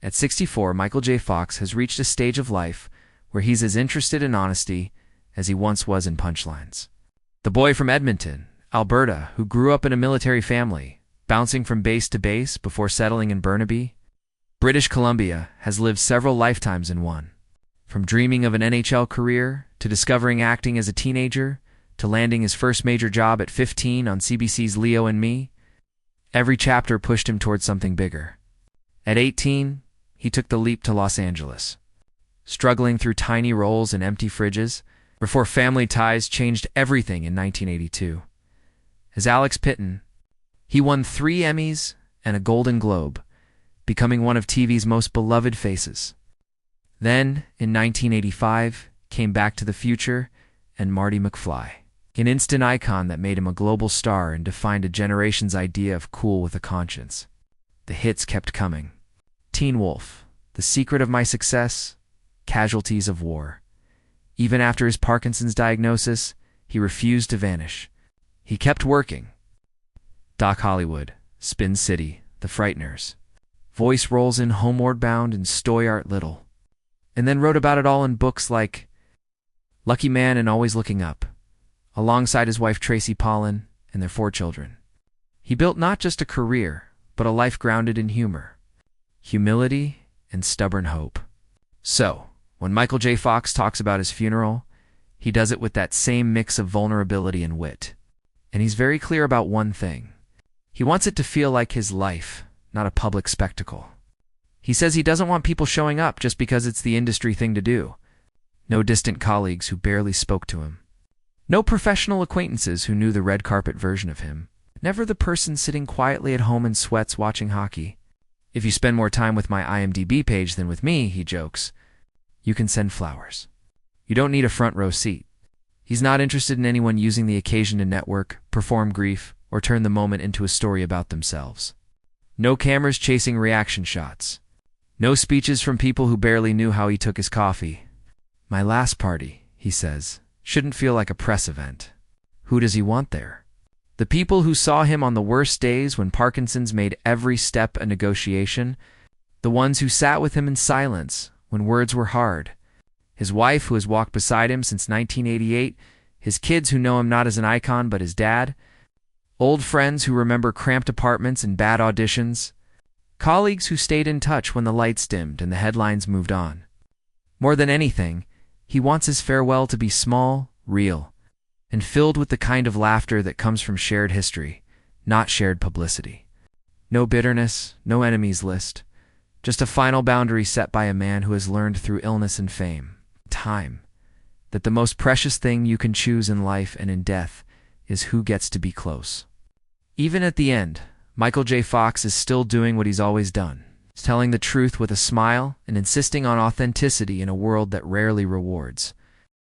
At 64, Michael J. Fox has reached a stage of life where he's as interested in honesty as he once was in punchlines. The boy from Edmonton, Alberta, who grew up in a military family, bouncing from base to base before settling in Burnaby, British Columbia, has lived several lifetimes in one. From dreaming of an NHL career, to discovering acting as a teenager, to landing his first major job at 15 on CBC's Leo and Me, every chapter pushed him towards something bigger. At 18, he took the leap to Los Angeles, struggling through tiny roles and empty fridges, before Family Ties changed everything in 1982. As Alex Pitton, he won 3 Emmys and a Golden Globe, becoming one of TV's most beloved faces. Then, in 1985, came Back to the Future and Marty McFly, an instant icon that made him a global star and defined a generation's idea of cool with a conscience. The hits kept coming. Teen Wolf, The Secret of My Success, Casualties of War. Even after his Parkinson's diagnosis, he refused to vanish. He kept working. Doc Hollywood, Spin City, The Frighteners, voice roles in Homeward Bound and Stoy Art Little, and then wrote about it all in books like Lucky Man and Always Looking Up, alongside his wife Tracy Pollan and their 4 children. He built not just a career, but a life grounded in humor, humility, and stubborn hope. So, when Michael J. Fox talks about his funeral, he does it with that same mix of vulnerability and wit. And he's very clear about one thing. He wants it to feel like his life, not a public spectacle. He says he doesn't want people showing up just because it's the industry thing to do. No distant colleagues who barely spoke to him. No professional acquaintances who knew the red carpet version of him. Never the person sitting quietly at home in sweats watching hockey. If you spend more time with my IMDb page than with me, he jokes, you can send flowers. You don't need a front row seat. He's not interested in anyone using the occasion to network, perform grief, or turn the moment into a story about themselves. No cameras chasing reaction shots. No speeches from people who barely knew how he took his coffee. My last party, he says, shouldn't feel like a press event. Who does he want there? The people who saw him on the worst days when Parkinson's made every step a negotiation, the ones who sat with him in silence when words were hard, his wife who has walked beside him since 1988, his kids who know him not as an icon but as dad, old friends who remember cramped apartments and bad auditions, colleagues who stayed in touch when the lights dimmed and the headlines moved on. More than anything, he wants his farewell to be small, real, and filled with the kind of laughter that comes from shared history, not shared publicity. No bitterness, no enemies list, just a final boundary set by a man who has learned through illness and fame, time, that the most precious thing you can choose in life and in death is who gets to be close. Even at the end, Michael J. Fox is still doing what he's always done. He's telling the truth with a smile and insisting on authenticity in a world that rarely rewards.